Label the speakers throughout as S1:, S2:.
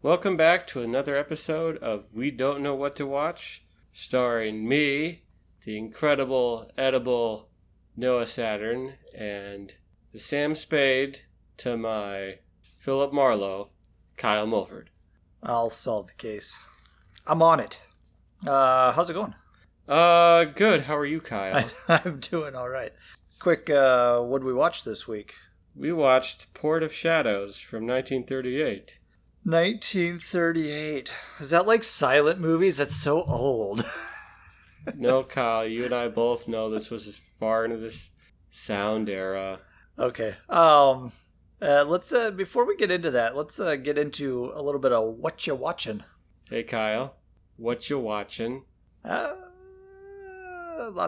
S1: Welcome back to another episode of We Don't Know What to Watch, starring me, the incredible, edible Noah Saturn, and the Sam Spade to my Philip Marlowe, Kyle Mulford.
S2: I'll solve the case. I'm on it. How's it going?
S1: Good. How are you, Kyle?
S2: I'm doing all right. Quick, what did we watch this week?
S1: We watched Port of Shadows from 1938.
S2: 1938. Is that like silent movies? That's so old.
S1: No, Kyle, you and I both know this was as far into this sound era.
S2: Okay. Let's before we get into that, let's get into a little bit of what you watching.
S1: Hey, Kyle, what you watching?
S2: Lots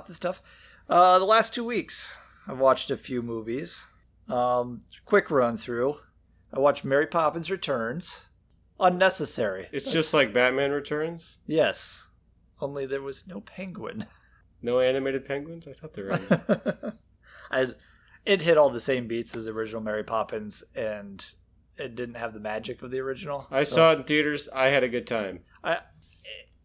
S2: of stuff. The last 2 weeks, I've watched a few movies. Quick run through. I watched Mary Poppins Returns. Unnecessary.
S1: It's just like Batman Returns?
S2: Yes. Only there was no penguin.
S1: No animated penguins? I thought they were animated.
S2: It hit all the same beats as the original Mary Poppins, and it didn't have the magic of the original.
S1: I saw it in theaters. I had a good time.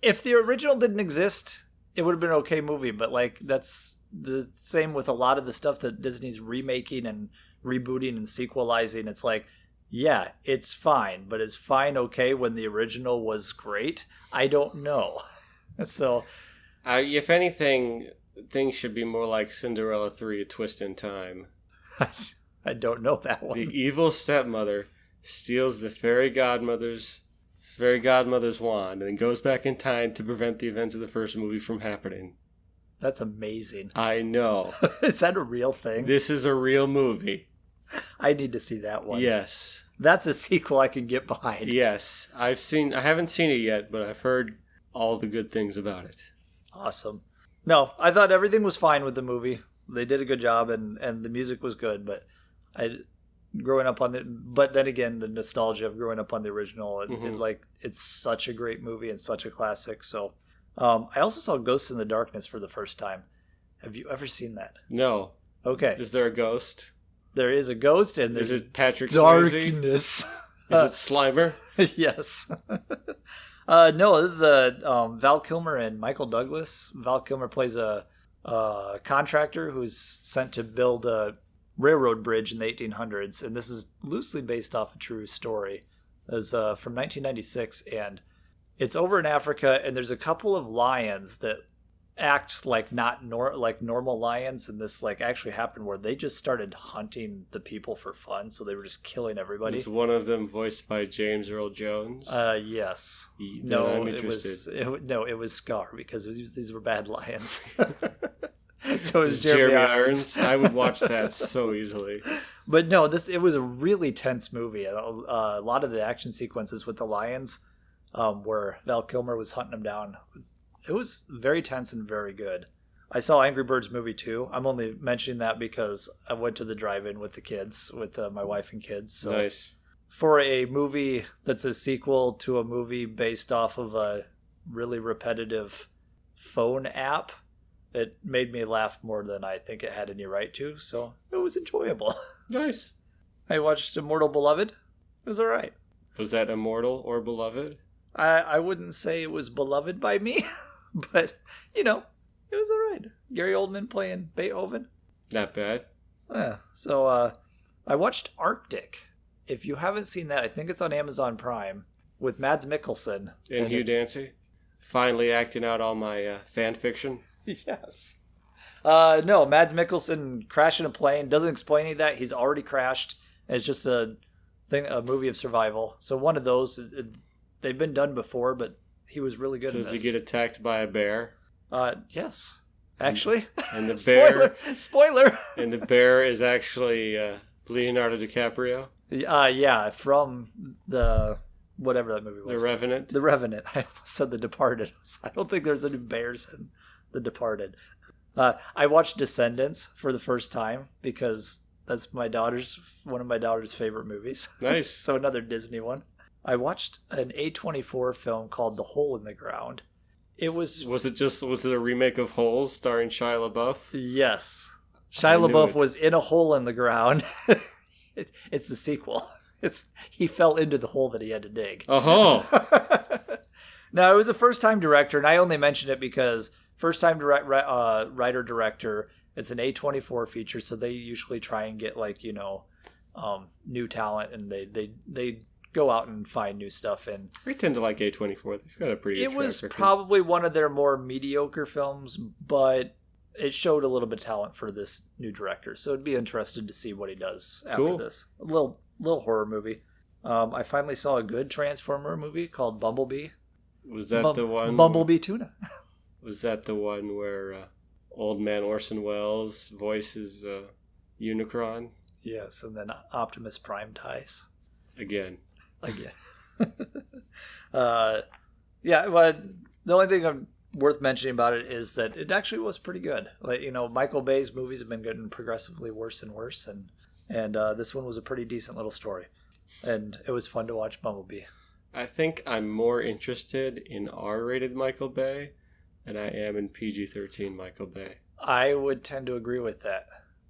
S2: If the original didn't exist, it would have been an okay movie, but like that's the same with a lot of the stuff that Disney's remaking and rebooting and sequelizing. It's like, yeah, it's fine, but is fine okay when the original was great? I don't know. So,
S1: if anything, things should be more like Cinderella 3: A Twist in Time.
S2: I don't know that one.
S1: The evil stepmother steals the fairy godmother's wand and then goes back in time to prevent the events of the first movie from happening.
S2: That's amazing.
S1: I know.
S2: Is that a real thing?
S1: This is a real movie.
S2: I need to see that one.
S1: Yes.
S2: That's a sequel I can get behind.
S1: Yes. I haven't seen it yet, but I've heard all the good things about it.
S2: Awesome. No, I thought everything was fine with the movie. They did a good job, and the music was good, but but then again, the nostalgia of growing up on the original, it's such a great movie and such a classic. So, I also saw Ghost in the Darkness for the first time. Have you ever seen that?
S1: No.
S2: Okay.
S1: Is there a ghost?
S2: There is a ghost, and there's
S1: is it Patrick
S2: darkness.
S1: Swayze? Is it Slimer?
S2: Yes. No, this is Val Kilmer and Michael Douglas. Val Kilmer plays a contractor who's sent to build a railroad bridge in the 1800s, and this is loosely based off a true story. It's from 1996, and it's over in Africa, and there's a couple of lions that act like like normal lions, and this like actually happened where they just started hunting the people for fun, so they were just killing everybody.
S1: Is one of them voiced by James Earl Jones?
S2: Yes.
S1: No, I'm interested.
S2: It was Scar, because these were bad lions. So it was Jeremy Irons.
S1: I would watch that so easily.
S2: But no, it was a really tense movie. A lot of the action sequences with the lions, where Val Kilmer was hunting them down, it was very tense and very good. I saw Angry Birds movie too. I'm only mentioning that because I went to the drive-in with the kids, with my wife and kids. So
S1: nice.
S2: For a movie that's a sequel to a movie based off of a really repetitive phone app, it made me laugh more than I think it had any right to. So it was enjoyable.
S1: Nice.
S2: I watched Immortal Beloved. It was all right.
S1: Was that immortal or beloved?
S2: I wouldn't say it was beloved by me. But, it was all right. Gary Oldman playing Beethoven.
S1: Not bad.
S2: Yeah. So I watched Arctic. If you haven't seen that, I think it's on Amazon Prime with Mads Mikkelsen.
S1: And Hugh Dancy. Finally acting out all my fan fiction.
S2: Yes. No, Mads Mikkelsen crashing a plane. Doesn't explain any of that. He's already crashed. And it's just a movie of survival. So one of those, they've been done before, but he was really good in this.
S1: Does he get attacked by a bear?
S2: Yes. Actually.
S1: And the bear...
S2: Spoiler!
S1: And the bear is actually Leonardo DiCaprio?
S2: Yeah, from the... whatever that movie was.
S1: The Revenant?
S2: The Revenant. I almost said The Departed. I don't think there's any bears in The Departed. I watched Descendants for the first time because that's one of my daughter's favorite movies.
S1: Nice.
S2: So another Disney one. I watched an A24 film called The Hole in the Ground. Was
S1: it a remake of Holes starring Shia LaBeouf?
S2: Yes. Shia LaBeouf was in a hole in the ground. It's the sequel. He fell into the hole that he had to dig.
S1: Oh.
S2: No, it was a first-time director, and I only mention it because first-time writer-director, it's an A24 feature, so they usually try and get, like, new talent, and they go out and find new stuff. And
S1: I tend to like A24. They've got a pretty good
S2: it was
S1: track record.
S2: probably one of their more mediocre films, but it showed a little bit of talent for this new director, so it'd be interesting to see what he does after this. A little horror movie. I finally saw a good Transformer movie called Bumblebee.
S1: Was that the one?
S2: Bumblebee Tuna.
S1: Was that the one where old man Orson Welles voices Unicron?
S2: Yes, and then Optimus Prime dies.
S1: Again.
S2: Yeah, but the only thing worth mentioning about it is that it actually was pretty good. Like, Michael Bay's movies have been getting progressively worse and worse, and this one was a pretty decent little story. And it was fun to watch Bumblebee.
S1: I think I'm more interested in R-rated Michael Bay than I am in PG-13 Michael Bay.
S2: I would tend to agree with that.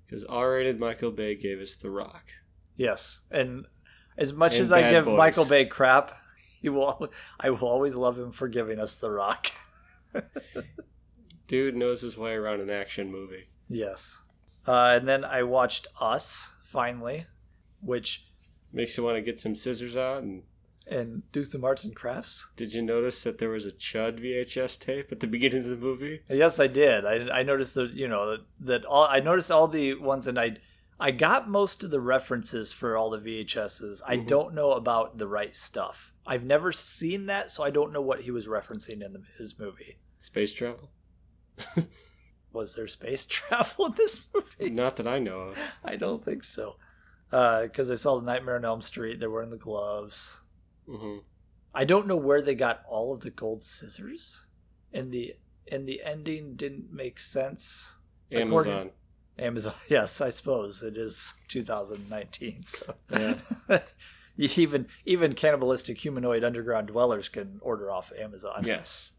S1: Because R-rated Michael Bay gave us The Rock.
S2: Yes, and as much as I give Michael Bay crap, I will always love him for giving us The Rock.
S1: Dude knows his way around an action movie.
S2: Yes. And then I watched Us, finally, which...
S1: makes you want to get some scissors out
S2: and do some arts and crafts.
S1: Did you notice that there was a Chud VHS tape at the beginning of the movie?
S2: Yes, I did. I noticed that I noticed all the ones, and I got most of the references for all the VHSs. I don't know about The Right Stuff. I've never seen that, so I don't know what he was referencing in his movie.
S1: Space travel?
S2: Was there space travel in this movie?
S1: Not that I know of.
S2: I don't think so. Because I saw the Nightmare on Elm Street. They're wearing the gloves.
S1: Mm-hmm.
S2: I don't know where they got all of the gold scissors, and the ending didn't make sense.
S1: Amazon.
S2: Yes, I suppose it is 2019. So
S1: yeah.
S2: even cannibalistic humanoid underground dwellers can order off Amazon.
S1: Yes.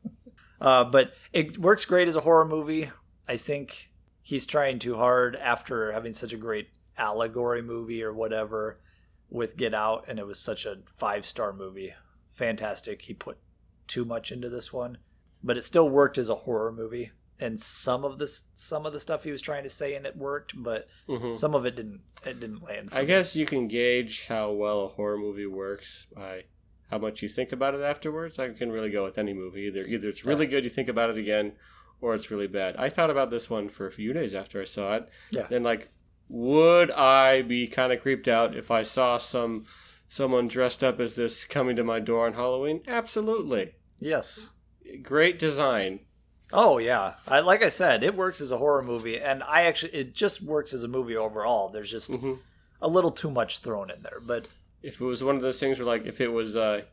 S2: But it works great as a horror movie. I think he's trying too hard after having such a great allegory movie or whatever with Get Out, and it was such a 5-star movie. Fantastic. He put too much into this one, but it still worked as a horror movie, and some of the stuff he was trying to say in it worked, but some of it didn't land for me.
S1: Guess you can gauge how well a horror movie works by how much you think about it afterwards. I can really go with any movie. Either it's really good, you think about it again, or it's really bad. I thought about this one for a few days after I saw it.
S2: Yeah.
S1: Then, would I be kind of creeped out if I saw someone dressed up as this coming to my door on Halloween? Absolutely.
S2: Yes.
S1: Great design.
S2: Oh, yeah. Like I said, it works as a horror movie, and it just works as a movie overall. There's just a little too much thrown in there. But
S1: if it was one of those things where, if it was, I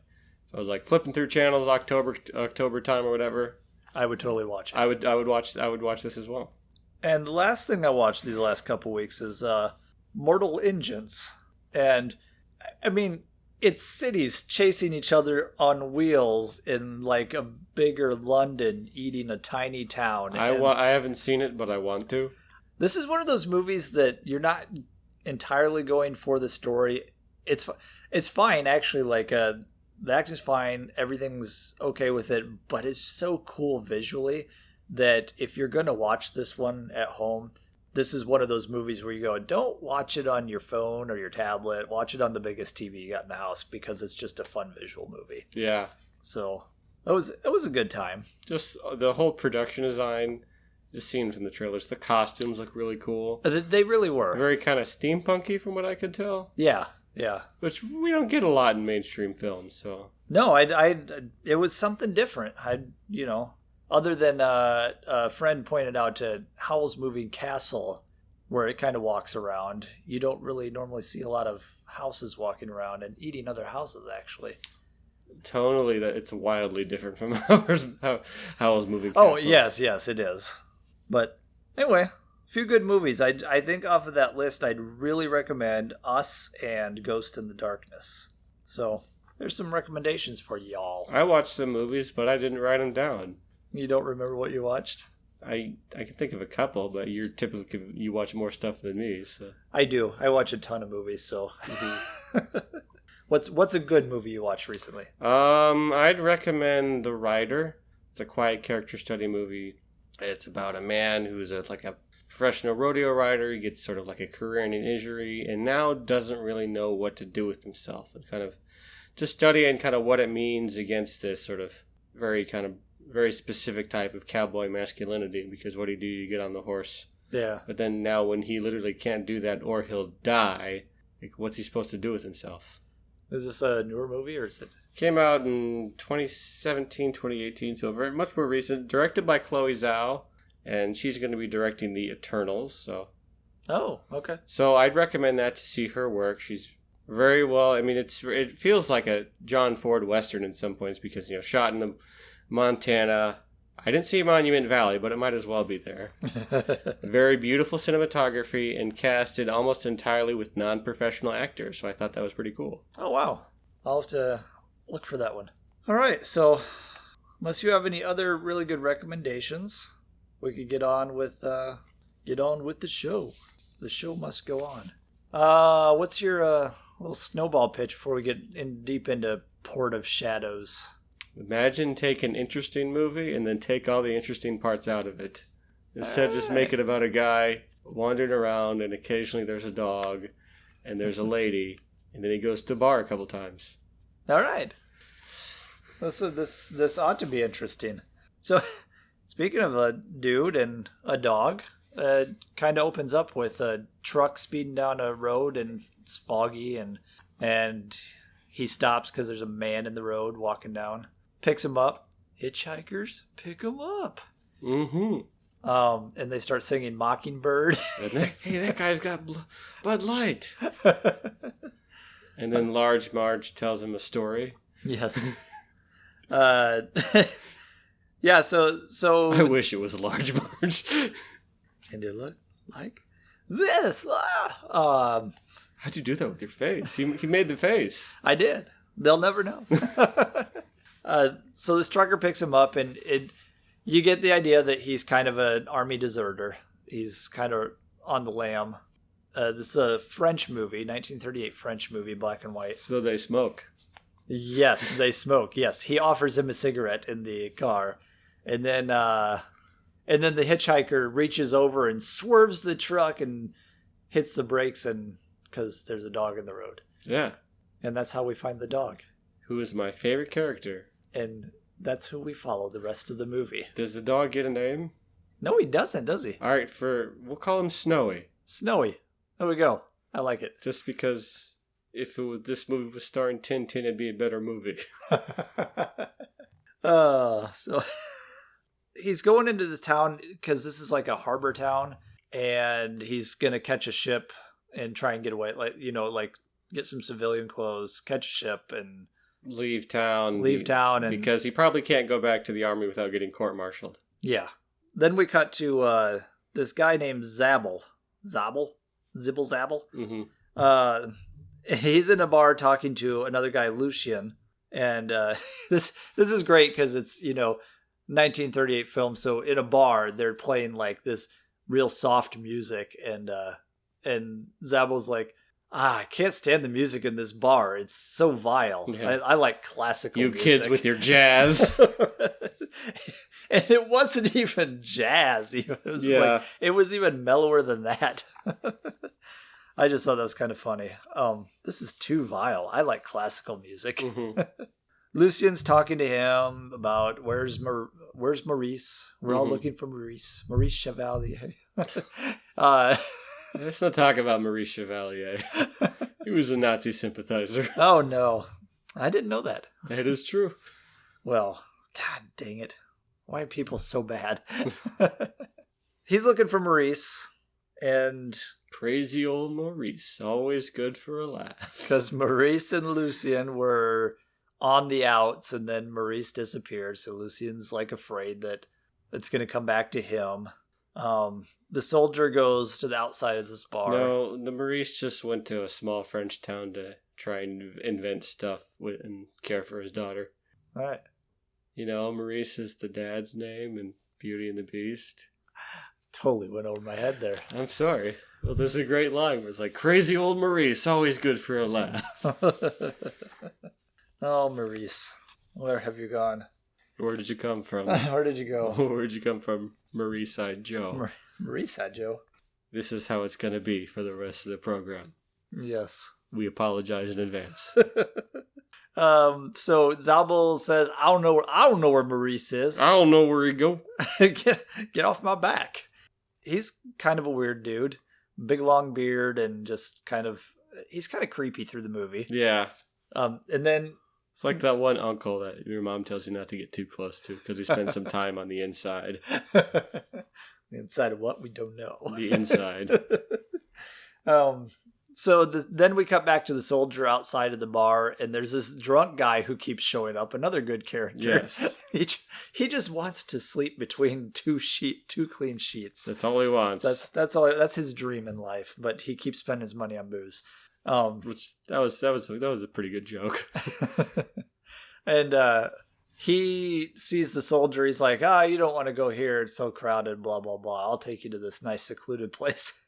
S1: was flipping through channels October time or whatever,
S2: I would totally watch it.
S1: I would watch this as well.
S2: And the last thing I watched these last couple weeks is Mortal Engines. And, I mean, it's cities chasing each other on wheels in, a bigger London eating a tiny town.
S1: I haven't seen it, but I want to.
S2: This is one of those movies that you're not entirely going for the story. It's fine, actually. The acting's fine. Everything's okay with it. But it's so cool visually that if you're going to watch this one at home, this is one of those movies where you go, don't watch it on your phone or your tablet. Watch it on the biggest TV you got in the house, because it's just a fun visual movie.
S1: Yeah.
S2: So it was a good time.
S1: Just the whole production design, just seeing from the trailers, the costumes look really cool.
S2: They really were.
S1: Very kind of steampunky from what I could tell.
S2: Yeah.
S1: Which we don't get a lot in mainstream films, so.
S2: No, it was something different. Other than a friend pointed out to Howl's Moving Castle, where it kind of walks around. You don't really normally see a lot of houses walking around and eating other houses, actually.
S1: Tonally, it's wildly different from Howl's Moving Castle.
S2: Oh, yes, it is. But anyway, a few good movies. I think off of that list, I'd really recommend Us and Ghost in the Darkness. So there's some recommendations for y'all.
S1: I watched some movies, but I didn't write them down.
S2: You don't remember what you watched?
S1: I can think of a couple, but you watch more stuff than me, so.
S2: I do. I watch a ton of movies, so. What's a good movie you watched recently?
S1: I'd recommend The Rider. It's a quiet character study movie. It's about a man who's like a professional rodeo rider. He gets sort of like a career-ending injury and now doesn't really know what to do with himself, and kind of just studying kind of what it means against this sort of very specific type of cowboy masculinity, because what do? You get on the horse.
S2: Yeah.
S1: But then now when he literally can't do that or he'll die, like, what's he supposed to do with himself?
S2: Is this a newer movie or is it?
S1: Came out in 2017, 2018, so very much more recent. Directed by Chloe Zhao, and she's going to be directing The Eternals. So.
S2: Oh, okay.
S1: So I'd recommend that to see her work. She's very well. I mean, it feels like a John Ford Western in some points because, shot in the Montana. I didn't see Monument Valley, but it might as well be there. Very beautiful cinematography and casted almost entirely with non-professional actors, so I thought that was pretty cool.
S2: Oh, wow. I'll have to look for that one. All right, so unless you have any other really good recommendations, we could get on with the show. The show must go on. What's your little snowball pitch before we get deep into Port of Shadows?
S1: Imagine take an interesting movie and then take all the interesting parts out of it. Instead, just make it about a guy wandering around, and occasionally there's a dog, and there's a lady, and then he goes to the bar a couple times.
S2: All right. This ought to be interesting. So, speaking of a dude and a dog, kind of opens up with a truck speeding down a road, and it's foggy, and he stops because there's a man in the road walking down. Picks him up. Hitchhikers, pick him up.
S1: Mm-hmm.
S2: And they start singing Mockingbird.
S1: Hey, that guy's got Bud Light. And then Large Marge tells him a story.
S2: Yes. Yeah, so...
S1: I wish it was Large Marge.
S2: And it look like this.
S1: How'd you do that with your face? He made the face.
S2: I did. They'll never know. So this trucker picks him up, and you get the idea that he's kind of an army deserter. He's kind of on the lam. This is a French movie, 1938 French movie, black and white.
S1: So they smoke.
S2: Yes, they smoke. Yes, he offers him a cigarette in the car, and then the hitchhiker reaches over and swerves the truck and hits the brakes, and because there's a dog in the road.
S1: Yeah,
S2: and that's how we find the dog.
S1: Who is my favorite character.
S2: And that's who we follow the rest of the movie.
S1: Does the dog get a name?
S2: No, he doesn't, does he?
S1: All right, we'll call him Snowy.
S2: Snowy. There we go. I like it.
S1: Just because if this movie was starring Tintin, it'd be a better movie.
S2: So he's going into the town because this is like a harbor town, and he's gonna catch a ship and try and get away. Like get some civilian clothes, catch a ship, and
S1: leave town,
S2: and
S1: because he probably can't go back to the army without getting court-martialed.
S2: Yeah. Then we cut to this guy named Zabul. Zabul.
S1: Mm-hmm.
S2: He's in a bar talking to another guy, Lucien, and this is great because it's 1938 film. So in a bar, they're playing like this real soft music, and Zabul's like, I can't stand the music in this bar. It's so vile. Yeah. I like classical music.
S1: You kids with your jazz.
S2: And it wasn't even jazz. It was even mellower than that. I just thought that was kind of funny. This is too vile. I like classical music. Mm-hmm. Lucien's talking to him about where's Maurice. We're all looking for Maurice. Maurice Chevalier.
S1: Let's not talk about Maurice Chevalier. He was a Nazi sympathizer.
S2: Oh, no. I didn't know that.
S1: That is true.
S2: Well, God dang it. Why are people so bad? He's looking for Maurice, and...
S1: Crazy old Maurice. Always good for a laugh.
S2: Because Maurice and Lucien were on the outs, and then Maurice disappeared, so Lucien's afraid that it's going to come back to him. The soldier goes to the outside of this bar.
S1: No, the Maurice just went to a small French town to try and invent stuff and care for his daughter.
S2: All right.
S1: Maurice is the dad's name in Beauty and the Beast.
S2: Totally went over my head there.
S1: I'm sorry. Well, there's a great line where it's like, crazy old Maurice, always good for a laugh.
S2: Oh, Maurice, where have you gone?
S1: Where did you come from?
S2: Where did you go?
S1: Where did you come from, Maurice-eyed Joe?
S2: Maurice-eyed Joe?
S1: This is how it's going to be for the rest of the program.
S2: Yes.
S1: We apologize in advance.
S2: So Zabul says, I don't know where Maurice is.
S1: I don't know where he go.
S2: Get off my back. He's kind of a weird dude. Big long beard and just he's kind of creepy through the movie.
S1: Yeah.
S2: And then
S1: it's like that one uncle that your mom tells you not to get too close to because he spends some time on the inside.
S2: The inside of what? We don't know.
S1: The inside.
S2: So then we cut back to the soldier outside of the bar, and there's this drunk guy who keeps showing up. Another good character.
S1: Yes.
S2: He just wants to sleep between two clean sheets.
S1: That's all he wants.
S2: That's his dream in life. But he keeps spending his money on booze.
S1: Which that was a pretty good joke.
S2: And he sees the soldier. He's like, you don't want to go here. It's so crowded. Blah blah blah. I'll take you to this nice secluded place.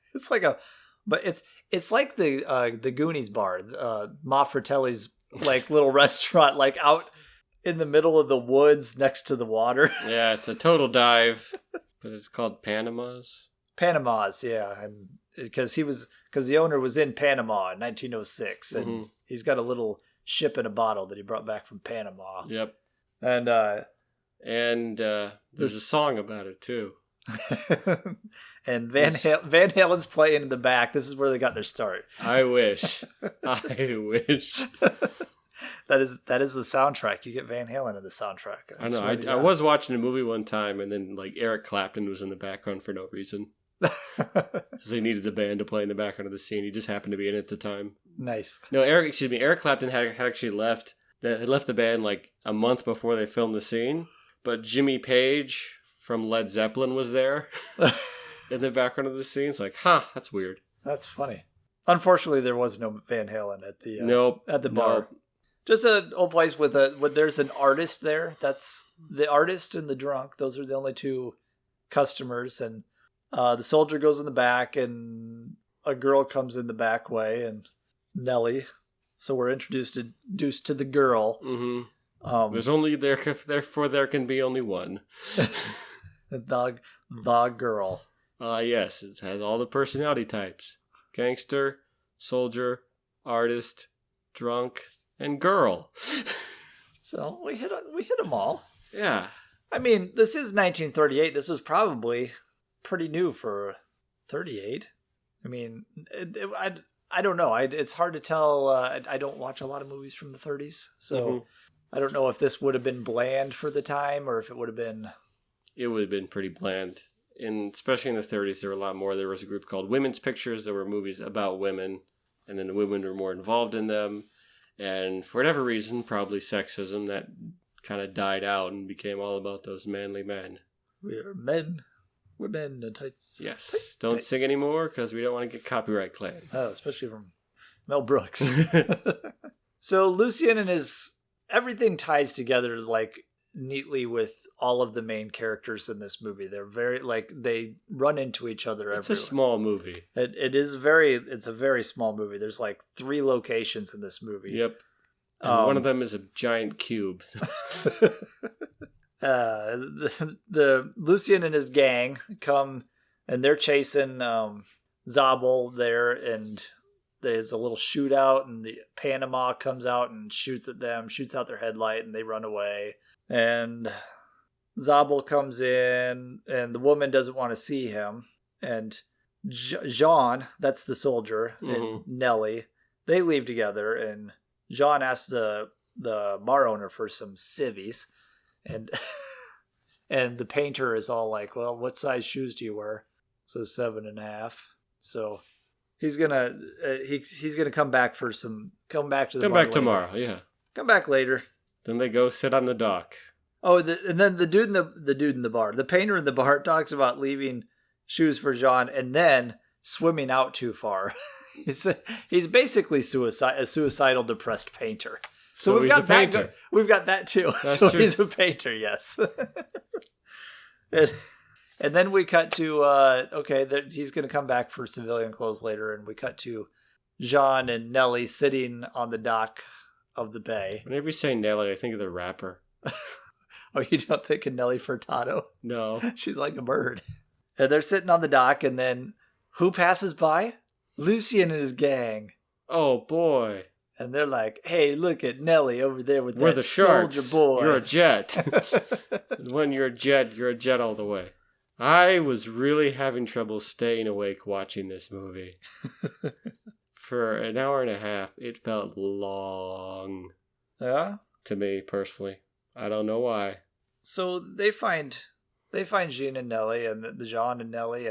S2: It's like the Goonies bar, Ma Fratelli's like little restaurant, like out in the middle of the woods next to the water.
S1: Yeah, it's a total dive, but it's called Panama's.
S2: Panama's, yeah, and because the owner was in Panama in 1906, and he's got a little ship in a bottle that he brought back from Panama.
S1: Yep,
S2: and
S1: there's a song about it too.
S2: And Van Halen's playing in the back. This is where they got their start.
S1: I wish.
S2: That is the soundtrack. You get Van Halen in the soundtrack.
S1: I know. I was watching a movie one time, and then like Eric Clapton was in the background for no reason. Because they needed the band to play in the background of the scene. He just happened to be in it at the time.
S2: Nice.
S1: No, Eric Clapton had actually left. They left the band like a month before they filmed the scene, but Jimmy Page from Led Zeppelin was there in the background of the scene. It's like, that's weird.
S2: That's funny. Unfortunately, there was no Van Halen at the bar. Nope. Just an old place with there's an artist there. That's the artist and the drunk. Those are the only two customers. And the soldier goes in the back, and a girl comes in the back way, and Nellie. So we're introduced to the girl.
S1: Mm-hmm. There's only therefore there can be only one.
S2: The girl.
S1: Yes, it has all the personality types: gangster, soldier, artist, drunk, and girl.
S2: So we hit them all.
S1: Yeah.
S2: I mean, this is 1938. This was probably pretty new for 38. I mean, I don't know. It's hard to tell. I don't watch a lot of movies from the 30s, so I don't know if this would have been bland for the time or if it would have been.
S1: It would have been pretty bland. Especially in the 30s, there were a lot more. There was a group called Women's Pictures. There were movies about women, and then the women were more involved in them. And for whatever reason, probably sexism, that kind of died out and became all about those manly men.
S2: We're men. We're men in tights.
S1: Yes. Don't sing anymore because we don't want to get copyright claim.
S2: Oh, especially from Mel Brooks. So Lucien and everything ties together like neatly with all of the main characters in this movie. They're very they run into each other everywhere.
S1: It's a small movie.
S2: It's a very small movie. There's like 3 locations in this movie.
S1: Yep. And one of them is a giant cube.
S2: The Lucien and his gang come and they're chasing Zabul there, and there's a little shootout, and the Panama comes out and shoots at them, shoots out their headlight, and they run away. And Zabul comes in, and the woman doesn't want to see him. And Jean, that's the soldier, and Nellie, they leave together. And Jean asks the bar owner for some civvies, and and the painter is all like, "Well, what size shoes do you wear?" So 7.5. So he's gonna come back to the bar later.
S1: Tomorrow. Yeah,
S2: come back later.
S1: Then they go sit on the dock.
S2: Oh, and then the dude in the bar, the painter in the bar, talks about leaving shoes for Jean and then swimming out too far. He's basically a suicidal, depressed painter. So we've got that too.
S1: That's
S2: so
S1: true.
S2: He's a painter, yes. And then we cut to, he's going to come back for civilian clothes later. And we cut to Jean and Nellie sitting on the dock of the bay.
S1: Whenever you say Nellie, I think of the rapper.
S2: Oh, you don't think of Nellie Furtado?
S1: No.
S2: She's like a bird. And they're sitting on the dock, and then who passes by? Lucien and his gang.
S1: Oh, boy.
S2: And they're like, hey, look at Nellie over there with
S1: We're
S2: that
S1: the sharks.
S2: soldier boy.
S1: You're a jet. When you're a jet all the way. I was really having trouble staying awake watching this movie. For an hour and a half, it felt long.
S2: Yeah?
S1: To me, personally. I don't know why.
S2: So they find Jean and Nellie and the Jean and Nellie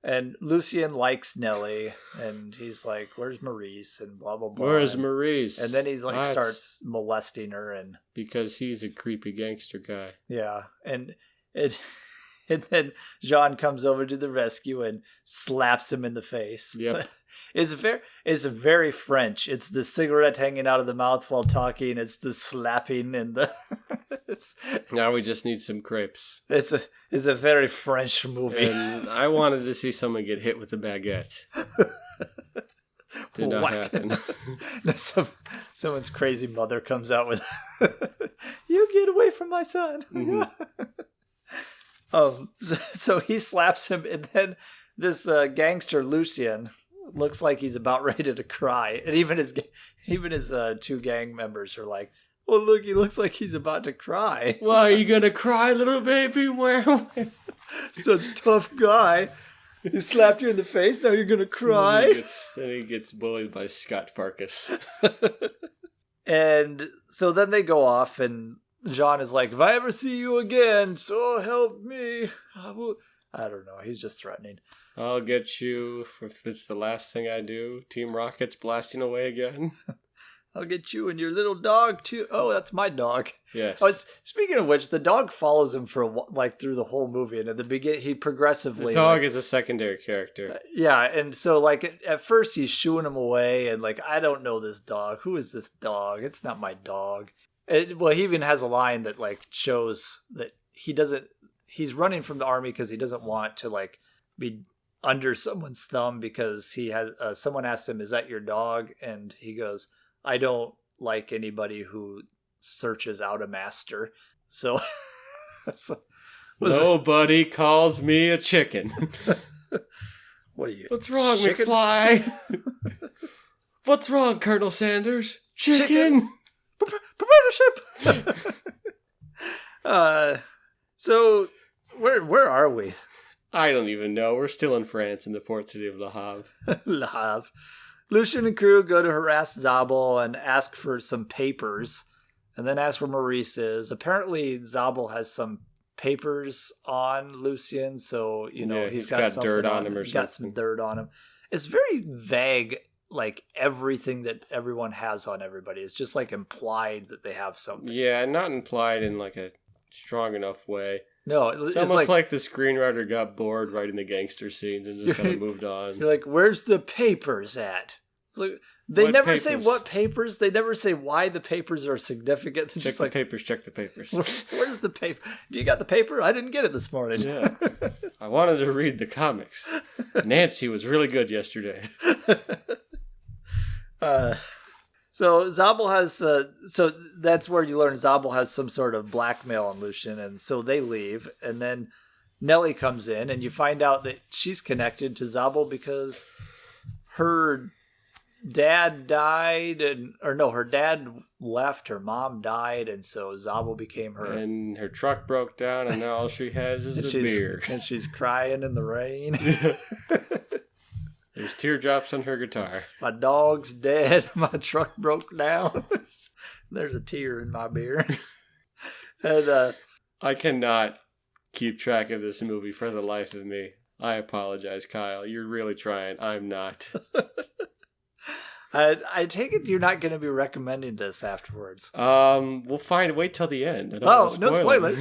S2: and Lucien likes Nellie and he's like, where's Maurice and blah blah blah.
S1: Where's Maurice?
S2: And then he's like starts molesting her and
S1: because he's a creepy gangster guy.
S2: Yeah. And then Jean comes over to the rescue and slaps him in the face.
S1: Yep.
S2: So it's very French. It's the cigarette hanging out of the mouth while talking. It's the slapping and the.
S1: Now we just need some crepes.
S2: It's a very French movie.
S1: And I wanted to see someone get hit with a baguette. Did not happen.
S2: Someone's crazy mother comes out with, "You get away from my son." Mm-hmm. So he slaps him, and then this gangster Lucien looks like he's about ready to cry, and even his two gang members are like, "Well, look, he looks like he's about to cry."
S1: Why are you gonna cry, little baby? Where?
S2: Such a tough guy. He slapped you in the face. Now you're gonna cry.
S1: Then he gets bullied by Scott Farkas.
S2: And so then they go off, and Jean is like, "If I ever see you again, so help me, I will." I don't know. He's just threatening.
S1: I'll get you if it's the last thing I do. Team Rocket's blasting away again.
S2: I'll get you and your little dog too. Oh, that's my dog.
S1: Yes.
S2: Oh, speaking of which, the dog follows him for through the whole movie, and at the beginning, he progressively.
S1: The dog is a secondary character.
S2: Yeah, and so at first he's shooing him away, and I don't know this dog. Who is this dog? It's not my dog. He even has a line that shows that he doesn't. He's running from the army because he doesn't want to be under someone's thumb because he has. Someone asked him, "Is that your dog?" And he goes, "I don't like anybody who searches out a master." So,
S1: nobody calls me a chicken.
S2: What are you?
S1: What's wrong, chicken? McFly? What's wrong, Colonel Sanders? Chicken.
S2: Proprietorship. So where are we?
S1: I don't even know. We're still in France in the port city of Le Havre.
S2: Le Havre. Lucien and crew go to harass Zabul and ask for some papers, and then ask where Maurice is. Apparently, Zabul has some papers on Lucien, so he's got
S1: dirt on him or something.
S2: Got some dirt on him. It's very vague. Everything that everyone has on everybody is just implied that they have something.
S1: Yeah, not implied in a strong enough way.
S2: No,
S1: it's almost like the screenwriter got bored writing the gangster scenes and just kind of moved on.
S2: You're like, where's the papers at? It's they never say what papers. They never say why the papers are significant.
S1: Check the papers. Check the papers.
S2: Where's the paper? Do you got the paper? I didn't get it this morning.
S1: Yeah, I wanted to read the comics. Nancy was really good yesterday.
S2: So Zabul has, so that's where you learn Zabul has some sort of blackmail on Lucien, and so they leave, and then Nellie comes in, and you find out that she's connected to Zabul because her dad died, her dad left, her mom died, and so Zabul became her.
S1: And her truck broke down, and now all she has is a beer.
S2: And she's crying in the rain.
S1: There's teardrops on her guitar.
S2: My dog's dead. My truck broke down. There's a tear in my beer. And
S1: I cannot keep track of this movie for the life of me. I apologize, Kyle. You're really trying. I'm not.
S2: I take it you're not going to be recommending this afterwards.
S1: We'll wait till the end.
S2: No spoilers.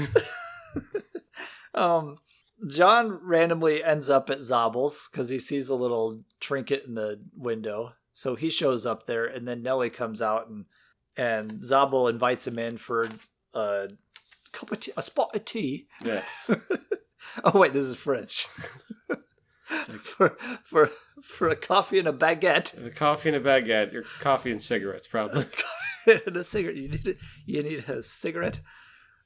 S2: John randomly ends up at Zabul's because he sees a little trinket in the window. So he shows up there, and then Nellie comes out, and Zabul invites him in for a cup of tea, a spot of tea.
S1: Yes.
S2: Oh wait, this is French.
S1: It's like,
S2: for a coffee and a baguette.
S1: a coffee and a baguette. Your coffee and cigarettes, probably.
S2: And a cigarette. You need a cigarette.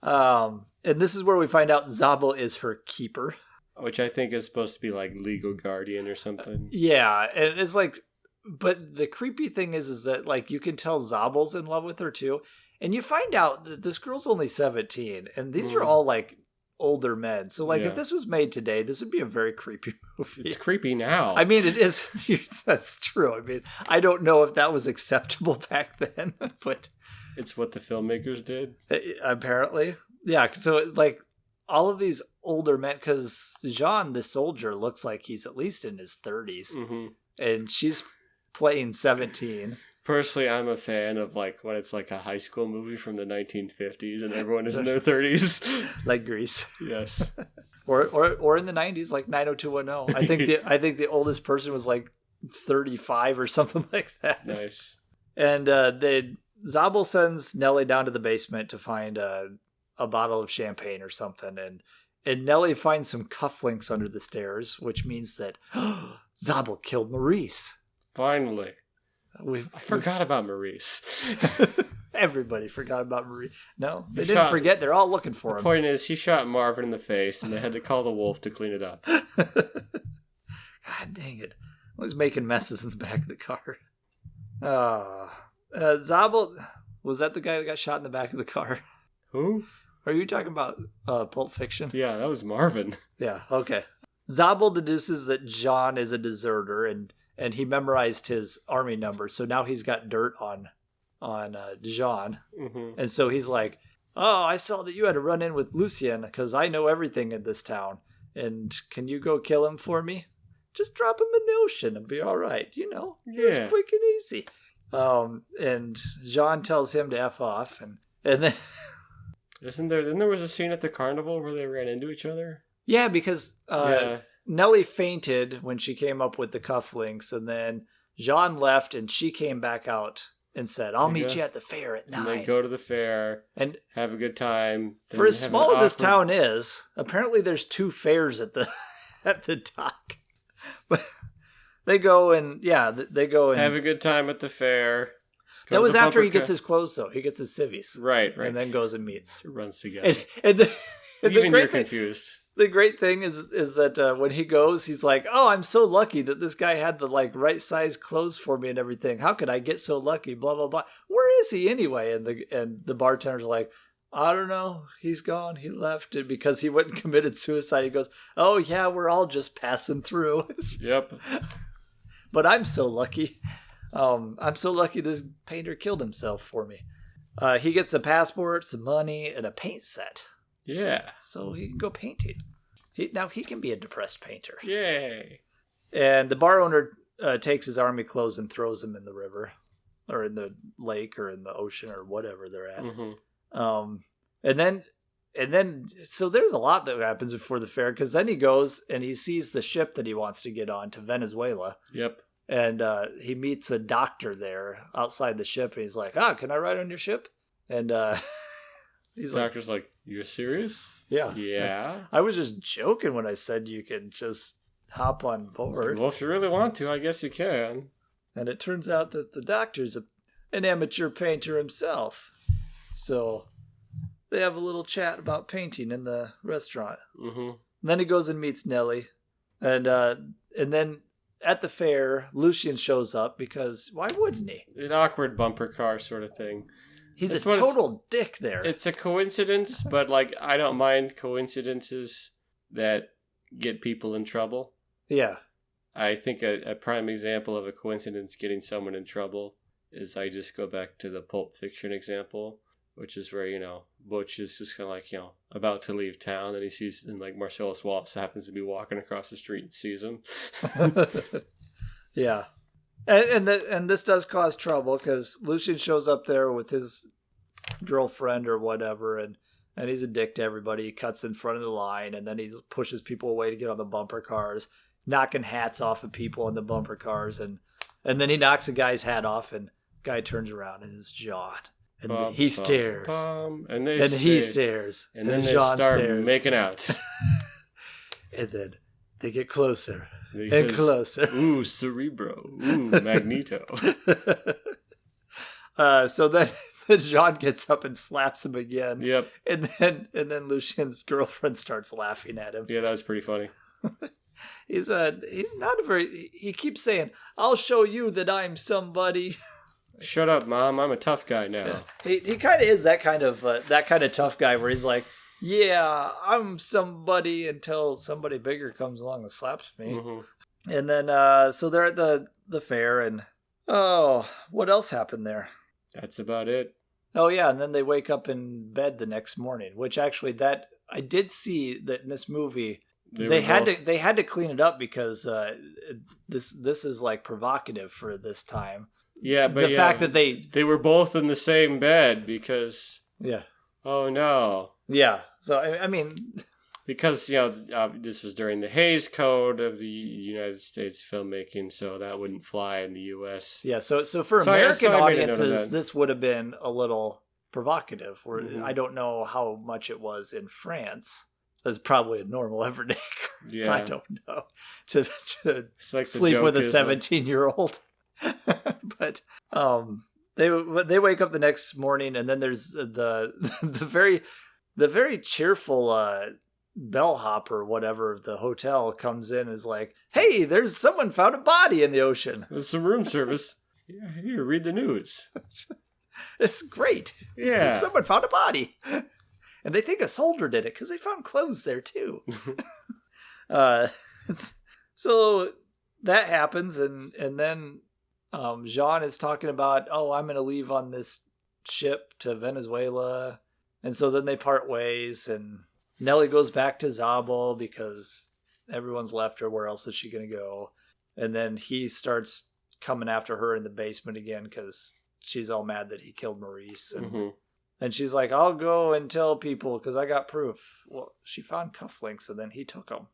S2: And this is where we find out Zabul is her keeper.
S1: Which I think is supposed to be like legal guardian or something.
S2: Yeah, and it's like, but the creepy thing is that like you can tell Zabul's in love with her too, and you find out that this girl's only 17, and these are all like older men. So like if this was made today, this would be a very creepy movie.
S1: It's creepy now.
S2: I mean, it is. That's true. I mean, I don't know if that was acceptable back then, but
S1: it's what the filmmakers did.
S2: Apparently, yeah. So like all of these older men, because Jean, the soldier, looks like he's at least in his 30s, and she's playing 17.
S1: Personally, I'm a fan of like when it's like a high school movie from the 1950s and everyone is in their 30s,
S2: like Grease.
S1: Yes,
S2: or in the 90s, like 90210. I think the oldest person was like 35 or something like that.
S1: Nice.
S2: And Zabul sends Nellie down to the basement to find a bottle of champagne or something, and Nellie finds some cufflinks under the stairs, which means that Zabul killed Maurice.
S1: Finally. I forgot about Maurice.
S2: Everybody forgot about Maurice. No, they didn't forget. They're all looking for him.
S1: The point is, he shot Marvin in the face, and they had to call the wolf to clean it up.
S2: God dang it. I was making messes in the back of the car. Zabul, was that the guy that got shot in the back of the car?
S1: Who?
S2: Are you talking about Pulp Fiction?
S1: Yeah, that was Marvin.
S2: Yeah, okay. Zabul deduces that Jean is a deserter, and he memorized his army number, so now he's got dirt on Jean. And so he's like, oh, I saw that you had a run-in with Lucien, because I know everything in this town, and can you go kill him for me? Just drop him in the ocean and be all right, you know?
S1: Yeah.
S2: It's quick and easy. And Jean tells him to F off, and then...
S1: Then there was a scene at the carnival where they ran into each other?
S2: Yeah, because Nellie fainted when she came up with the cufflinks, and then Jean left, and she came back out and said, I'll meet you at the fair at 9.
S1: And they go to the fair and have a good time.
S2: For as small as this town is, apparently there's 2 fairs at the dock. But they go and have
S1: a good time at the fair.
S2: That was after he gets his clothes, though. He gets his civvies.
S1: Right.
S2: And then goes and meets.
S1: It runs together.
S2: And
S1: Even you're confused.
S2: The great thing is that when he goes, he's like, oh, I'm so lucky that this guy had the like right size clothes for me and everything. How could I get so lucky? Blah, blah, blah. Where is he anyway? And the bartender's like, I don't know. He's gone. He left it because he went and committed suicide. He goes, oh, yeah, we're all just passing through.
S1: Yep.
S2: But I'm so lucky. I'm so lucky this painter killed himself for me. He gets a passport, some money, and a paint set.
S1: Yeah.
S2: So he can go painting. Now he can be a depressed painter.
S1: Yay. And
S2: the bar owner takes his army clothes and throws them in the river, or in the lake, or in the ocean, or whatever they're at. And then, so there's a lot that happens before the fair, because then he goes and he sees the ship that he wants to get on to Venezuela.
S1: Yep.
S2: And he meets a doctor there outside the ship, and he's like, can I ride on your ship? And
S1: the doctor's like, you serious?
S2: Yeah.
S1: Yeah.
S2: I was just joking when I said you can just hop on board.
S1: Like, well, if you really want to, I guess you can.
S2: And it turns out that the doctor's an amateur painter himself. So they have a little chat about painting in the restaurant. And then he goes and meets Nellie. And then at the fair, Lucien shows up because why wouldn't he?
S1: An awkward bumper car sort of thing.
S2: He's a total dick there.
S1: It's a coincidence, but like I don't mind coincidences that get people in trouble.
S2: Yeah.
S1: I think a prime example of a coincidence getting someone in trouble is I just go back to the Pulp Fiction example, which is where, Butch is just kind of like, about to leave town, and he sees, and like Marcellus Wallace happens to be walking across the street and sees him.
S2: Yeah. And this does cause trouble because Lucien shows up there with his girlfriend or whatever, and he's a dick to everybody. He cuts in front of the line, and then he pushes people away to get on the bumper cars, knocking hats off of people on the bumper cars, and then he knocks a guy's hat off, and the guy turns around and it's John. And he stares.
S1: And
S2: he stares.
S1: And then they
S2: Jean
S1: start
S2: stares.
S1: making out.
S2: And then they get closer
S1: He
S2: and
S1: says,
S2: closer.
S1: Ooh, Cerebro. Ooh, Magneto.
S2: So then Jean gets up and slaps him again.
S1: Yep.
S2: And then Lucien's girlfriend starts laughing at him.
S1: Yeah, that was pretty funny.
S2: He's not a very. He keeps saying, "I'll show you that I'm somebody."
S1: Shut up, Mom. I'm a tough guy now.
S2: He kind of is that kind of tough guy where he's like, "Yeah, I'm somebody," until somebody bigger comes along and slaps me.
S1: Mm-hmm.
S2: And then so they're at the fair, and what else happened there?
S1: That's about it.
S2: Oh yeah, and then they wake up in bed the next morning, which actually that I did see that in this movie they had to clean it up because this is like provocative for this time.
S1: Yeah, but
S2: the fact that
S1: they were both in the same bed because oh no.
S2: Yeah. So I mean,
S1: because this was during the Hays Code of the United States filmmaking, so that wouldn't fly in the U.S.
S2: Yeah. So for American audiences, this would have been a little provocative. Where I don't know how much it was in France. That's probably a normal everyday occurrence.
S1: Yeah.
S2: I don't know. To
S1: like
S2: sleep with a 17-year-old. But they wake up the next morning, and then there's the very cheerful bellhop or whatever of the hotel comes in and is like, "Hey, there's someone found a body in the ocean.
S1: There's some room service. Yeah, here, read the news."
S2: It's great.
S1: Yeah.
S2: Someone found a body. And they think a soldier did it because they found clothes there too. So that happens, and then Jean is talking about, I'm going to leave on this ship to Venezuela. And so then they part ways, and Nellie goes back to Zabul because everyone's left her. Where else is she going to go? And then he starts coming after her in the basement again because she's all mad that he killed Maurice. And she's like, "I'll go and tell people because I got proof." Well, she found cufflinks, and then he took them.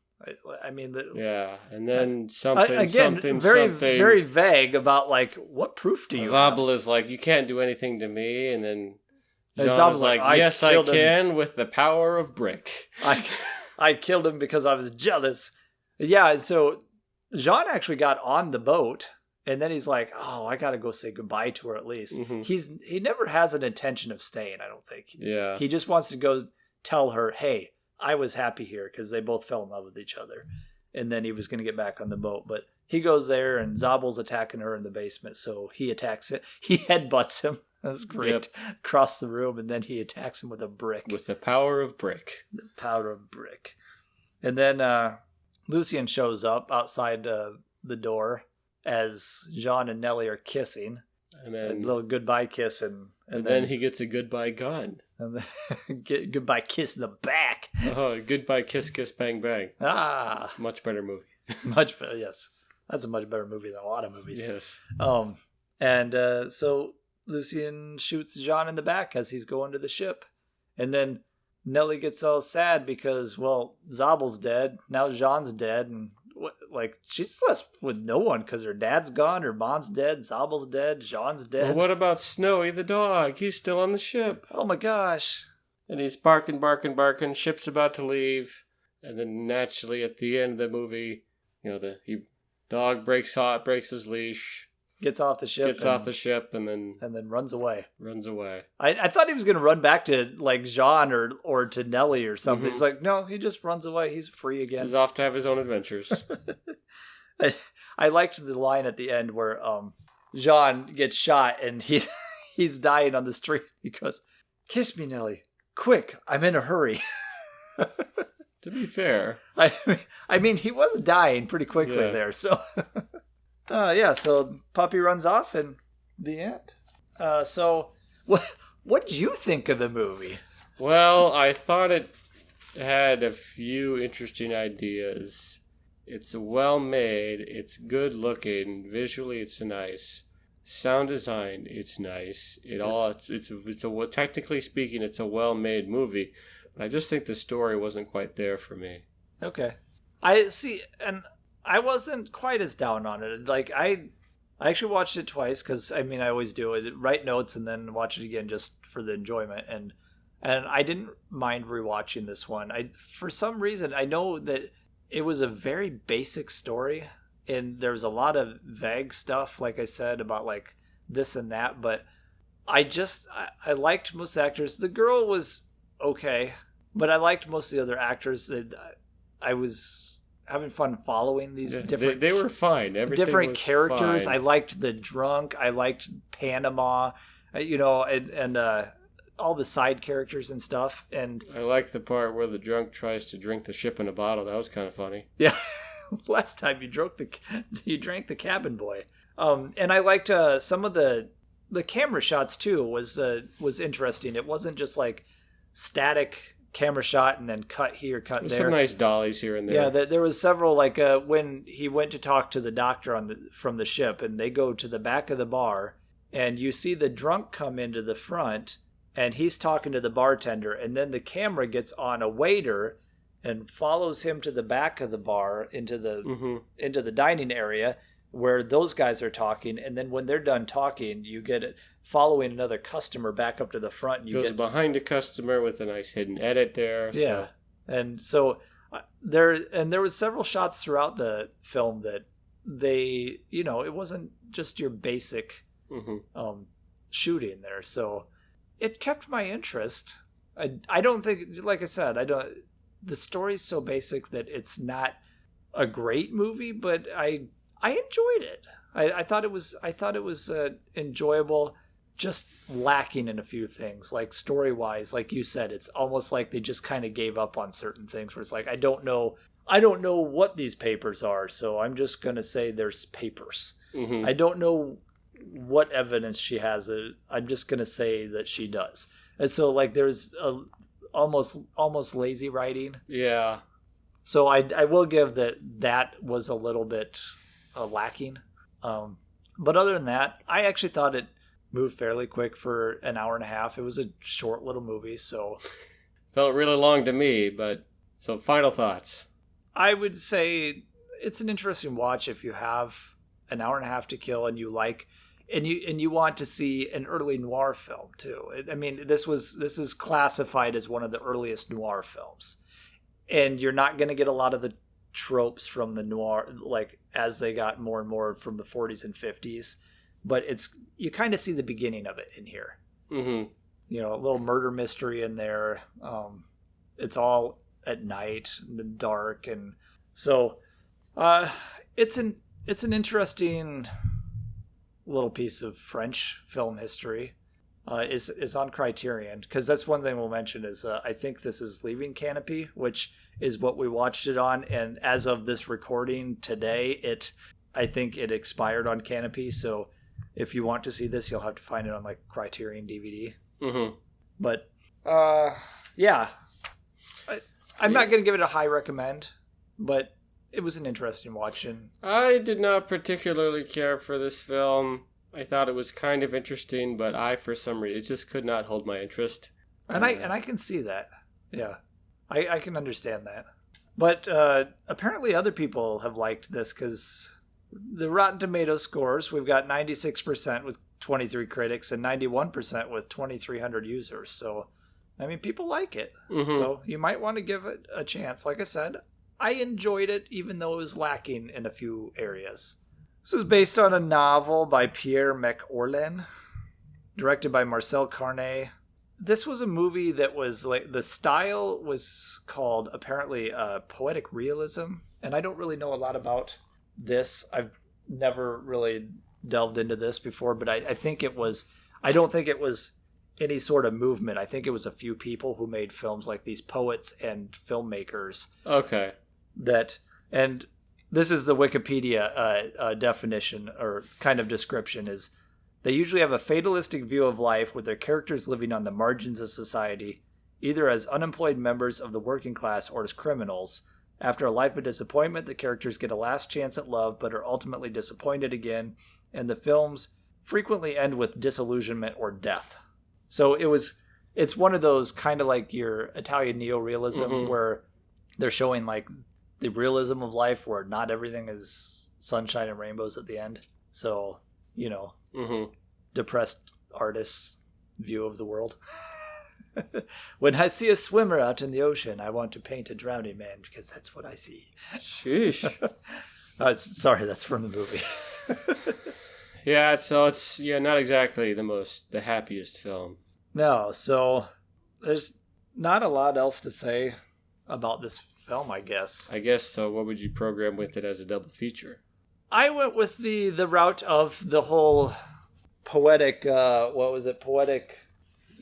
S2: I mean,
S1: and then something
S2: very vague about like, what proof do you
S1: Zabul
S2: have?
S1: is like, "You can't do anything to me," and then Jean is like, "Yes, I can with the power of brick."
S2: I killed him because I was jealous. Yeah, so Jean actually got on the boat. And then he's like, I got to go say goodbye to her at least. He never has an intention of staying, I don't think.
S1: Yeah.
S2: He just wants to go tell her, "Hey, I was happy here," because they both fell in love with each other. And then he was going to get back on the boat. But he goes there, and Zabul's attacking her in the basement. So he attacks it. He headbutts him. That's great. Yep. Across the room. And then he attacks him with a brick.
S1: With the power of brick.
S2: The power of brick. And then Lucien shows up outside the door as Jean and Nellie are kissing. And then a little goodbye kiss. And
S1: then he gets a goodbye gun.
S2: And then goodbye kiss in the back.
S1: Oh, goodbye kiss, kiss, bang, bang.
S2: Ah.
S1: Much better movie.
S2: Much better, yes. That's a much better movie than a lot of movies.
S1: Yes.
S2: And so Lucien shoots Jean in the back as he's going to the ship. And then Nellie gets all sad because, Zabul's dead. Now Jean's dead. And she's left with no one because her dad's gone, her mom's dead, Zabul's dead, Jean's dead.
S1: Well, what about Snowy the dog? He's still on the ship.
S2: Oh my gosh.
S1: And he's barking. Ship's about to leave. And then naturally at the end of the movie, the dog breaks his leash.
S2: Gets off the ship.
S1: And then
S2: runs away.
S1: I
S2: thought he was going to run back to like Jean or to Nellie or something. He's like, no, he just runs away. He's free again.
S1: He's off to have his own adventures.
S2: I liked the line at the end where Jean gets shot and he's dying on the street. He goes, "Kiss me, Nellie. Quick, I'm in a hurry."
S1: To be fair.
S2: I mean, he was dying pretty quickly there, so... so puppy runs off and the end. So what did you think of the movie?
S1: Well, I thought it had a few interesting ideas. It's well made, it's good looking, visually it's nice. Sound design, it's nice. Technically speaking, it's a well made movie. But I just think the story wasn't quite there for me.
S2: Okay. I see, and I wasn't quite as down on it. Like, I actually watched it twice because, I always do it. Write notes and then watch it again just for the enjoyment. And I didn't mind rewatching this one. For some reason, I know that it was a very basic story, and there was a lot of vague stuff, like I said, about like this and that, but I liked most actors. The girl was okay, but I liked most of the other actors. I was having fun following these different.
S1: They were fine. Everything
S2: different
S1: was
S2: characters.
S1: fine.
S2: I liked the drunk. I liked Panama. And all the side characters and stuff. And
S1: I liked the part where the drunk tries to drink the ship in a bottle. That was kind of funny.
S2: yeah, last time you drank the cabin boy. And I liked some of the camera shots too. Was interesting. It wasn't just like static camera shot and then cut here, cut there.
S1: Some nice dollies here and there.
S2: Yeah, there was several, like when he went to talk to the doctor from the ship, and they go to the back of the bar, and you see the drunk come into the front, and he's talking to the bartender, and then the camera gets on a waiter and follows him to the back of the bar into the dining area where those guys are talking, and then when they're done talking, you get it following another customer back up to the front. And
S1: goes behind a customer with a nice hidden edit there.
S2: Yeah,
S1: so.
S2: And so there was several shots throughout the film that they, it wasn't just your basic shooting there, so it kept my interest. I don't think, like I said, the story's so basic that it's not a great movie, but I enjoyed it. I thought it was enjoyable, just lacking in a few things, like story wise. Like you said, it's almost like they just kind of gave up on certain things. Where it's like I don't know what these papers are, so I'm just gonna say there's papers. Mm-hmm. I don't know what evidence she has. I'm just gonna say that she does. And so like there's almost lazy writing.
S1: Yeah.
S2: So I will give that was a little bit lacking. But other than that, I actually thought it moved fairly quick for an hour and a half. It was a short little movie, so
S1: felt really long to me. But so final thoughts.
S2: I would say it's an interesting watch if you have an hour and a half to kill and you like, and you want to see an early noir film too. I mean, this is classified as one of the earliest noir films, and you're not going to get a lot of the tropes from the noir, like as they got more and more from the 40s and 50s, but you kind of see the beginning of it in here. Mm-hmm. A little murder mystery in there. It's all at night and dark, and so it's an interesting little piece of French film history. Is on Criterion, because that's one thing we'll mention is I think this is leaving Canopy, which is what we watched it on, and as of this recording today, I think it expired on Canopy, so if you want to see this, you'll have to find it on like Criterion DVD. Mm-hmm. But yeah, I'm not going to give it a high recommend, but it was an interesting watch. And
S1: I did not particularly care for this film. I thought it was kind of interesting, but for some reason, it just could not hold my interest.
S2: And I can see that. Yeah, I can understand that. But apparently other people have liked this, because the Rotten Tomatoes scores, we've got 96% with 23 critics and 91% with 2,300 users. So, I mean, people like it. Mm-hmm. So you might want to give it a chance. Like I said, I enjoyed it, even though it was lacking in a few areas. This is based on a novel by Pierre McOrlin, directed by Marcel Carnet. This was a movie that was like, the style was called apparently poetic realism, and I don't really know a lot about this. I've never really delved into this before, but I think it was, I don't think it was any sort of movement. I think it was a few people who made films, like these poets and filmmakers.
S1: Okay.
S2: And this is the Wikipedia definition, or kind of description, is they usually have a fatalistic view of life, with their characters living on the margins of society, either as unemployed members of the working class or as criminals. After a life of disappointment, the characters get a last chance at love, but are ultimately disappointed again, and the films frequently end with disillusionment or death. So it's one of those kind of like your Italian neorealism, mm-hmm. where they're showing like the realism of life, where not everything is sunshine and rainbows at the end. So, mm-hmm. depressed artist's view of the world. When I see a swimmer out in the ocean, I want to paint a drowning man because that's what I see.
S1: Sheesh.
S2: Sorry, that's from the movie.
S1: Yeah, so it's not exactly the happiest film.
S2: No, so there's not a lot else to say about this film, I guess.
S1: I guess so. What would you program with it as a double feature?
S2: I went with the route of the whole poetic, poetic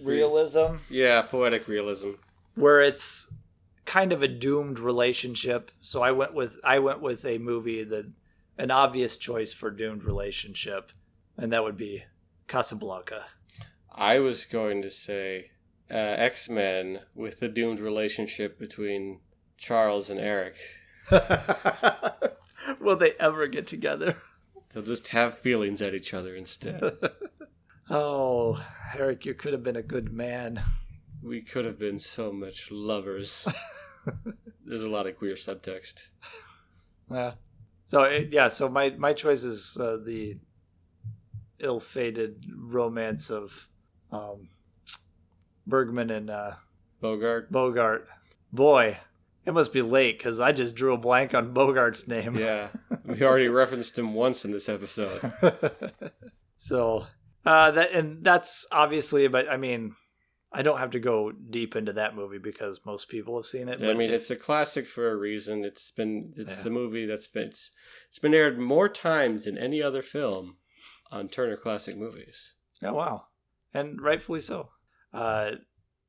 S2: realism?
S1: Yeah, poetic realism.
S2: Where it's kind of a doomed relationship. So I went with a movie an obvious choice for doomed relationship, and that would be Casablanca.
S1: I was going to say X-Men with the doomed relationship between Charles and Eric.
S2: Will they ever get together?
S1: They'll just have feelings at each other instead.
S2: Oh, Eric, you could have been a good man.
S1: We could have been so much lovers. There's a lot of queer subtext.
S2: Yeah. So my choice is the ill-fated romance of Bergman and
S1: Bogart.
S2: Boy, it must be late because I just drew a blank on Bogart's name.
S1: Yeah, we already referenced him once in this episode.
S2: So that's obviously, but I mean, I don't have to go deep into that movie because most people have seen it.
S1: I mean, it's a classic for a reason. It's the movie that's it's been aired more times than any other film on Turner Classic Movies.
S2: Oh wow, and rightfully so.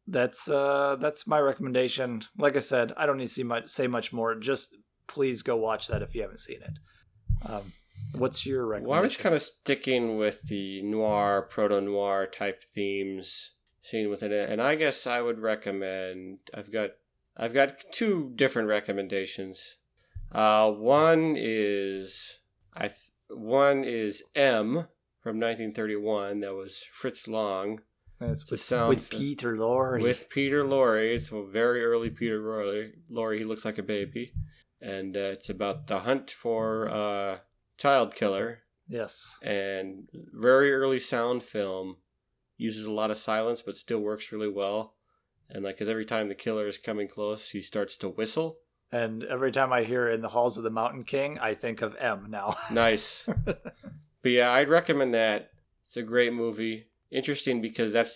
S2: That's my recommendation. Like I said, I don't need to say much more. Just please go watch that if you haven't seen it. What's your recommendation?
S1: Well, I was kind of sticking with the noir, proto-noir type themes seen within it, and I guess I would recommend. I've got two different recommendations. One is M from 1931. That was Fritz Lang.
S2: It's with Peter Lorre.
S1: With Peter Lorre. It's a very early Peter Lorre. He looks like a baby. And it's about the hunt for child killer.
S2: Yes. And
S1: very early sound film. Uses a lot of silence, but still works really well. And because every time the killer is coming close, he starts to whistle.
S2: And every time I hear In the Halls of the Mountain King, I think of M now.
S1: Nice. But yeah, I'd recommend that. It's a great movie. Interesting because that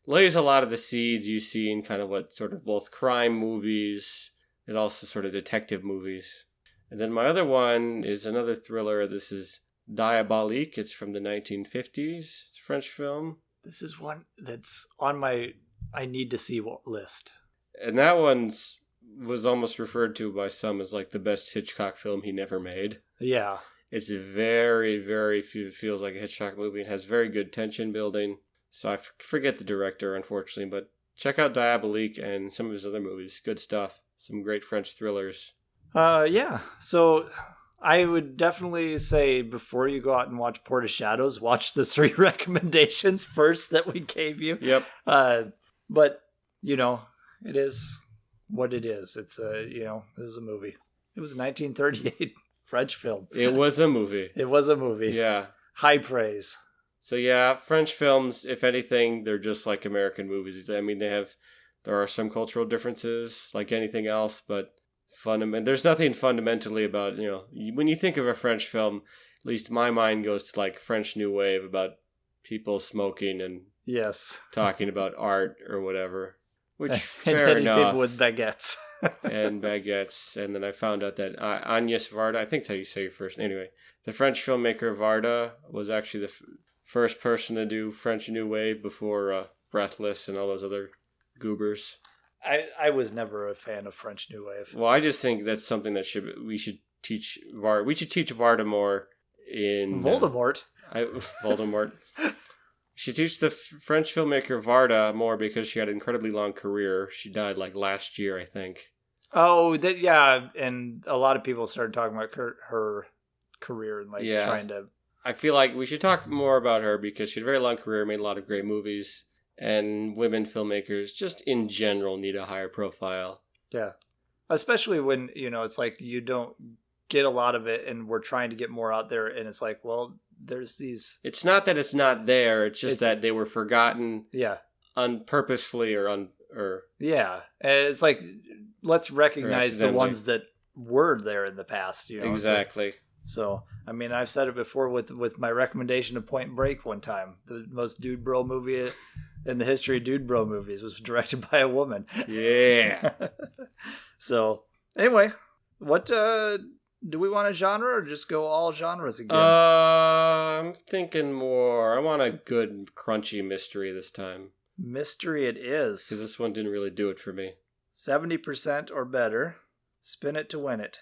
S1: lays a lot of the seeds you see in kind of what sort of both crime movies and also sort of detective movies. And then my other one is another thriller. This is Diabolique. It's from the 1950s. It's a French film.
S2: This is one that's on my I need to see list.
S1: And that was almost referred to by some as like the best Hitchcock film he never made.
S2: Yeah.
S1: It's very, very feels like a Hitchcock movie. It has very good tension building. So I forget the director, unfortunately, but check out Diabolique and some of his other movies. Good stuff. Some great French thrillers.
S2: Yeah. So I would definitely say before you go out and watch Port of Shadows, watch the 3 recommendations first that we gave you.
S1: Yep.
S2: But, it is what it is. It's it was a movie. It was a 1938 French film.
S1: It was a movie.
S2: Yeah. High praise.
S1: So yeah, French films, if anything, they're just like American movies. I mean, there are some cultural differences like anything else, but there's nothing fundamentally about, when you think of a French film, at least my mind goes to like French New Wave about people smoking and
S2: yes,
S1: talking about art or whatever. Which, fair
S2: and
S1: enough.
S2: People with baguettes.
S1: And then I found out that Agnès Varda, I think that's how you say it first. Anyway, the French filmmaker Varda was actually the first person to do French New Wave before Breathless and all those other goobers.
S2: I was never a fan of French New Wave.
S1: Well, I just think that's something that we should teach Varda. We should teach Varda more in...
S2: Voldemort.
S1: Voldemort. She teaches the French filmmaker Varda more because she had an incredibly long career. She died last year, I think.
S2: Oh, yeah, and a lot of people started talking about her career and trying to...
S1: I feel like we should talk more about her because she had a very long career, made a lot of great movies, and women filmmakers just in general need a higher profile.
S2: Yeah, especially when, it's like you don't get a lot of it and we're trying to get more out there, and it's like, well... There's these...
S1: It's not that it's not there. It's just that they were forgotten unpurposefully or
S2: yeah. And it's like, let's recognize the
S1: accidentally.
S2: ones that were there in the past. You know,
S1: exactly.
S2: So, I mean, I've said it before with my recommendation of Point Break one time. The most dude bro movie in the history of dude bro movies was directed by a woman.
S1: Yeah.
S2: So, anyway, what do we want a genre or just go all genres again?
S1: I'm thinking more. I want a good crunchy mystery this time.
S2: Mystery it is.
S1: Because this one didn't really do it for me.
S2: 70% or better. Spin it to win it.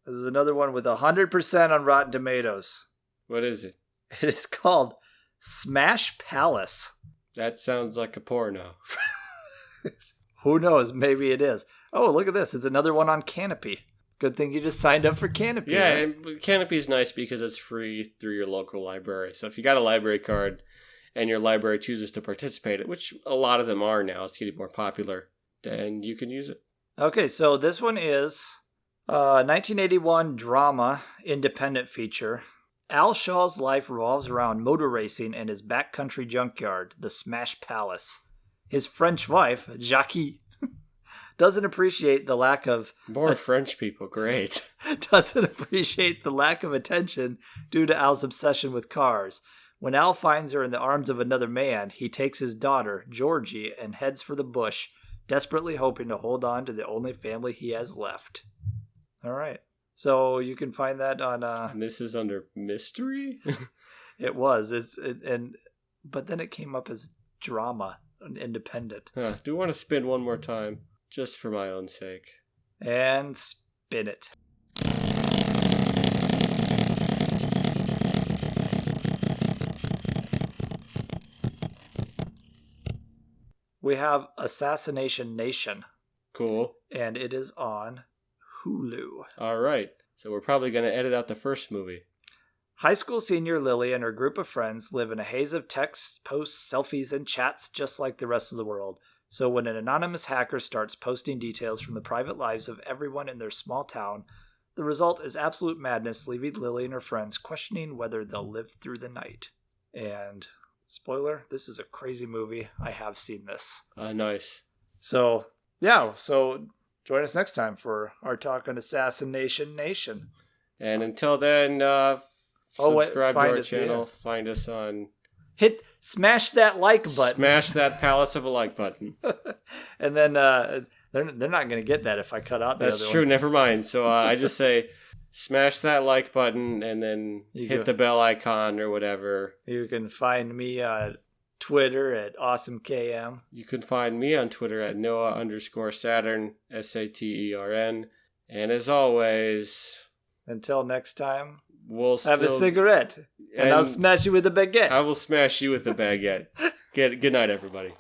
S2: This is another one with 100% on Rotten Tomatoes.
S1: What is it?
S2: It is called Smash Palace.
S1: That sounds like a porno.
S2: Who knows? Maybe it is. Oh, look at this. It's another one on Canopy. Good thing you just signed up for Canopy.
S1: Yeah,
S2: right?
S1: and Canopy's nice because it's free through your local library. So if you got a library card and your library chooses to participate, which a lot of them are now, it's getting more popular, then you can use it.
S2: Okay, so this one is 1981 drama independent feature. Al Shaw's life revolves around motor racing and his backcountry junkyard, the Smash Palace. His French wife, Jackie, doesn't appreciate the lack of
S1: More French people, great.
S2: doesn't appreciate the lack of attention due to Al's obsession with cars. When Al finds her in the arms of another man, he takes his daughter, Georgie, and heads for the bush, desperately hoping to hold on to the only family he has left. All right. So you can find that on
S1: And this is under mystery?
S2: it was. But then it came up as drama, independent.
S1: Do want to spin one more time, just for my own sake.
S2: And spin it. We have Assassination Nation,
S1: Cool.
S2: and it is on Hulu.
S1: All right. So we're probably going to edit out the first movie.
S2: High school senior Lily and her group of friends live in a haze of texts, posts, selfies, and chats just like the rest of the world. So when an anonymous hacker starts posting details from the private lives of everyone in their small town, the result is absolute madness, leaving Lily and her friends questioning whether they'll live through the night. And, spoiler, this is a crazy movie. I have seen this.
S1: Nice.
S2: So, yeah, so join us next time for our talk on Assassination Nation.
S1: And until then, subscribe to our channel. Find us on...
S2: Smash that like button.
S1: Smash that palace of a like button.
S2: And then they're not going to get that if I cut out the
S1: That's
S2: other
S1: true.
S2: one.
S1: Never mind. So I just say smash that like button and then hit the bell icon or whatever.
S2: You can find me on Twitter at AwesomeKM.
S1: You can find me on Twitter at Noah_Saturn, Satern. And as always,
S2: Until next time,
S1: we'll
S2: have a cigarette. And I'll smash you with a baguette.
S1: I will smash you with a baguette. Good night, everybody.